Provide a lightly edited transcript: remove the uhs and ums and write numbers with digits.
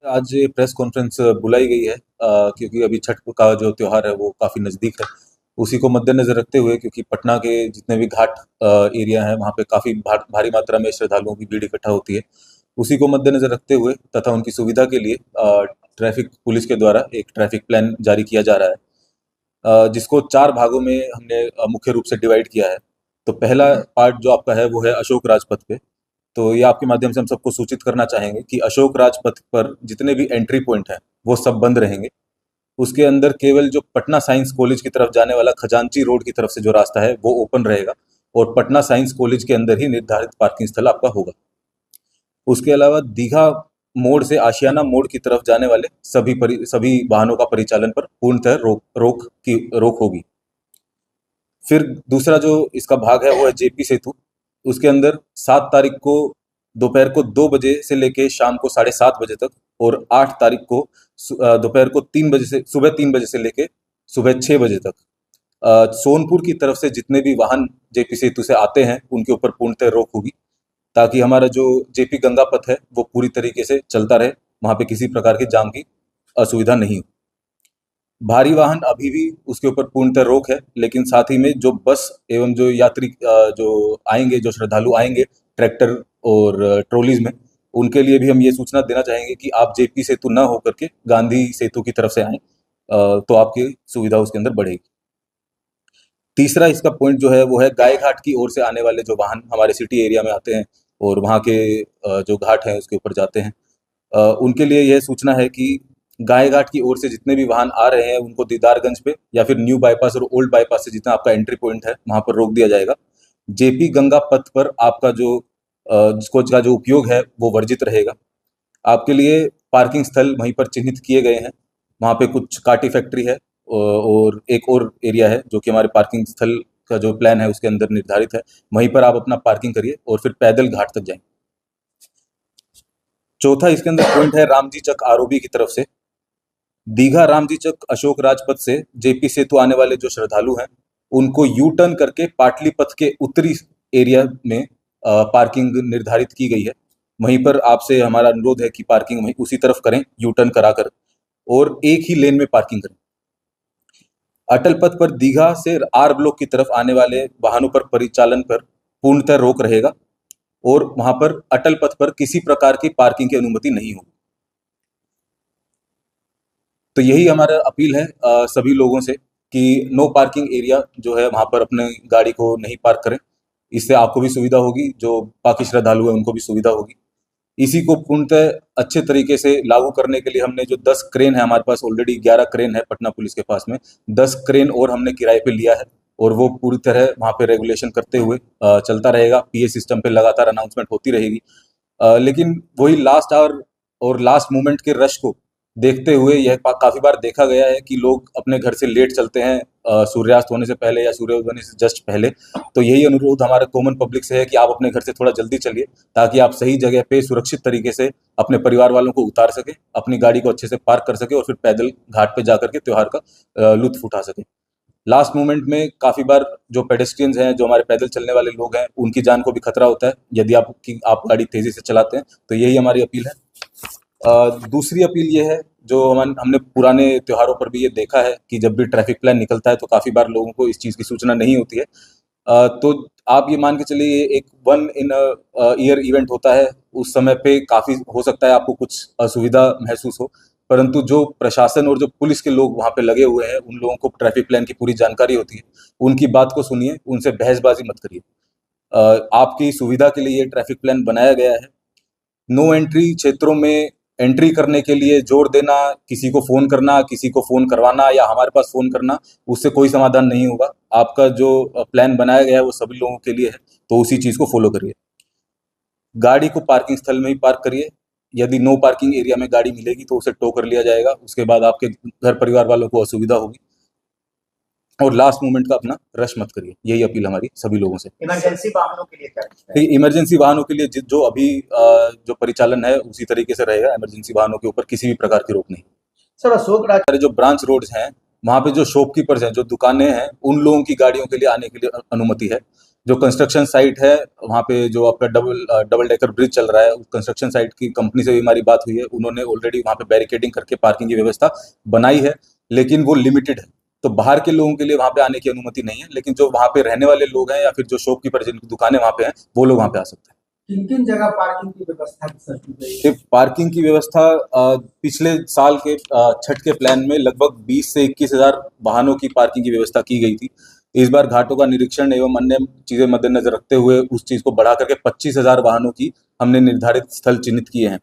आज ये press conference बुलाई गई है क्योंकि अभी छठ का जो त्योहार है वो काफ़ी नज़दीक है। उसी को मद्देनज़र रखते हुए क्योंकि पटना के जितने भी घाट एरिया हैं वहाँ पे काफ़ी भारी मात्रा में श्रद्धालुओं की भीड़ इकट्ठा होती है। उसी को मद्देनज़र रखते हुए तथा उनकी सुविधा के लिए ट्रैफ़िक पुलिस के द्वारा एक ट्रैफ़िक प्लान जारी किया जा रहा है। जिसको 4 भागों में हमने मुख्य रूप से डिवाइड किया है। तो पहला पार्ट जो आपका है वो है अशोक राजपथ पे। तो ये आपके माध्यम से हम सबको सूचित करना चाहेंगे कि अशोक राजपथ पर जितने भी एंट्री पॉइंट हैं वो सब बंद रहेंगे। उसके अंदर केवल जो पटना साइंस कॉलेज की तरफ जाने वाला खजांची रोड की तरफ से जो रास्ता है वो ओपन रहेगा और पटना साइंस कॉलेज के अंदर ही निर्धारित पार्किंग स्थल आपका होगा। उसके अलावा दीघा मोड़ से आशियाना मोड़ की तरफ जाने वाले सभी वाहनों का परिचालन पर पूर्णतः रोक होगी। फिर दूसरा जो इसका भाग है वो है जेपी सेतु। उसके अंदर 7 तारीख को दोपहर को 2 बजे से लेके शाम को 7:30 बजे तक और 8 तारीख को दोपहर को 3 बजे से सुबह 3 बजे से लेके सुबह 6 बजे तक सोनपुर की तरफ से जितने भी वाहन जेपी सेतु से आते हैं उनके ऊपर पूर्णतः रोक होगी, ताकि हमारा जो जेपी गंगा पथ है वो पूरी तरीके से चलता रहे, वहाँ पे किसी प्रकार के जाम की असुविधा नहीं हो। भारी वाहन अभी भी उसके ऊपर पूर्णतः रोक है, लेकिन साथ ही में जो बस एवं जो यात्री जो आएंगे, जो श्रद्धालु आएंगे ट्रैक्टर और ट्रॉलीज में, उनके लिए भी हम ये सूचना देना चाहेंगे कि आप जेपी सेतु न होकर के गांधी सेतु की तरफ से आएं, तो आपकी सुविधा उसके अंदर बढ़ेगी। तीसरा इसका पॉइंट जो है वो है गाय घाट की ओर से आने वाले जो वाहन हमारे सिटी एरिया में आते हैं और वहाँ के जो घाट हैं उसके ऊपर जाते हैं, उनके लिए यह सूचना है कि गाय घाट की ओर से जितने भी वाहन आ रहे हैं उनको दीदारगंज पे या फिर न्यू बाईपास और ओल्ड बाईपास से जितना आपका एंट्री पॉइंट है वहाँ पर रोक दिया जाएगा। जेपी गंगा पथ पर आपका जिसको का जो उपयोग है वो वर्जित रहेगा। आपके लिए पार्किंग स्थल वहीं पर चिन्हित किए गए हैं। वहाँ पे कुछ काटी फैक्ट्री है और एक और एरिया है जो कि हमारे पार्किंग स्थल का जो प्लान है उसके अंदर निर्धारित है। वहीं पर आप अपना पार्किंग करिए और फिर पैदल घाट तक जाएं। चौथा इसके अंदर पॉइंट है रामजी चक आरओबी की तरफ से। दीघा रामजी चक अशोक राजपथ से जेपी सेतु आने वाले जो श्रद्धालु हैं उनको यू टर्न करके पाटलिपथ के उत्तरी एरिया में पार्किंग निर्धारित की गई है। वहीं पर आपसे हमारा अनुरोध है कि पार्किंग वहीं उसी तरफ करें, यू टर्न कराकर, और एक ही लेन में पार्किंग करें। अटल पथ पर दीघा से आर ब्लॉक की तरफ आने वाले वाहनों पर परिचालन पर पूर्णतः रोक रहेगा और वहां पर अटल पथ पर किसी प्रकार की पार्किंग की अनुमति नहीं होगी। तो यही हमारा अपील है सभी लोगों से कि नो पार्किंग एरिया जो है वहां पर अपने गाड़ी को नहीं पार्क करें। इससे आपको भी सुविधा होगी, जो बाकी श्रद्धालु हैं उनको भी सुविधा होगी। इसी को पूर्णतः अच्छे तरीके से लागू करने के लिए हमने जो 10 क्रेन है, हमारे पास ऑलरेडी 11 क्रेन है पटना पुलिस के पास में, 10 क्रेन और हमने किराए पे लिया है और वो पूरी तरह वहाँ पे रेगुलेशन करते हुए चलता रहेगा। पीए सिस्टम पे लगातार अनाउंसमेंट होती रहेगी। लेकिन वही लास्ट आवर और लास्ट मोमेंट के रश को देखते हुए यह काफी बार देखा गया है कि लोग अपने घर से लेट चलते हैं सूर्यास्त होने से पहले या सूर्योदय होने से जस्ट पहले। तो यही अनुरोध हमारा कॉमन पब्लिक से है कि आप अपने घर से थोड़ा जल्दी चलिए, ताकि आप सही जगह पे सुरक्षित तरीके से अपने परिवार वालों को उतार सके, अपनी गाड़ी को अच्छे से पार्क कर सके और फिर पैदल घाट पे जाकर के त्योहार का लुत्फ उठा सके। लास्ट मोमेंट में काफी बार जो पेडेस्ट्रियंस हैं, जो हमारे पैदल चलने वाले लोग हैं, उनकी जान को भी खतरा होता है यदि आप गाड़ी तेजी से चलाते हैं। तो यही हमारी अपील है। दूसरी अपील ये है, जो हमने पुराने त्योहारों पर भी ये देखा है कि जब भी ट्रैफिक प्लान निकलता है तो काफ़ी बार लोगों को इस चीज़ की सूचना नहीं होती है। तो आप ये मान के चलिए एक वन इन ईयर इवेंट होता है, उस समय पे काफ़ी हो सकता है आपको कुछ असुविधा महसूस हो, परंतु जो प्रशासन और जो पुलिस के लोग वहाँ पे लगे हुए हैं उन लोगों को ट्रैफिक प्लान की पूरी जानकारी होती है। उनकी बात को सुनिए, उनसे बहसबाजी मत करिए। आपकी सुविधा के लिए ये ट्रैफिक प्लान बनाया गया है। नो एंट्री क्षेत्रों में एंट्री करने के लिए जोर देना, किसी को फ़ोन करना, किसी को फ़ोन करवाना या हमारे पास फ़ोन करना, उससे कोई समाधान नहीं होगा। आपका जो प्लान बनाया गया है वो सभी लोगों के लिए है, तो उसी चीज़ को फ़ॉलो करिए। गाड़ी को पार्किंग स्थल में ही पार्क करिए। यदि नो पार्किंग एरिया में गाड़ी मिलेगी तो उसे टो कर लिया जाएगा। उसके बाद आपके घर परिवार वालों को असुविधा होगी। और लास्ट मोमेंट का अपना रश मत करिए, यही अपील हमारी सभी लोगों से। इमरजेंसी वाहनों के लिए क्या? इमरजेंसी वाहनों के लिए जो अभी जो परिचालन है उसी तरीके से रहेगा। इमरजेंसी वाहनों के ऊपर किसी भी प्रकार की रोक नहीं। सर, अशोक राज हमारे जो ब्रांच रोड्स हैं वहाँ पे जो शॉपकीपर्स हैं, जो दुकानें हैं, उन लोगों की गाड़ियों के लिए आने के लिए अनुमति है। जो कंस्ट्रक्शन साइट है वहाँ पे जो आपका डबल डेकर ब्रिज चल रहा है, उस कंस्ट्रक्शन साइट की कंपनी से भी हमारी बात हुई है। उन्होंने ऑलरेडी वहाँ पे बैरिकेडिंग करके पार्किंग की व्यवस्था बनाई है, लेकिन वो लिमिटेड है। तो बाहर के लोगों के लिए वहाँ पे आने की अनुमति नहीं है, लेकिन जो वहाँ पे रहने वाले लोग हैं या फिर जो शॉपकीपर जिनकी दुकानें वहाँ पे हैं, वो लोग वहाँ पे आ सकते हैं। किन किन जगह पार्किंग की व्यवस्था की सर की गई है? कि पार्किंग की व्यवस्था पिछले साल के छठ के प्लान में लगभग 20 से 21,000 वाहनों की पार्किंग की व्यवस्था की गई थी। इस बार घाटों का निरीक्षण एवं अन्य चीजें मद्देनजर रखते हुए उस चीज को बढ़ा करके 25,000 वाहनों की हमने निर्धारित स्थल चिन्हित किए हैं।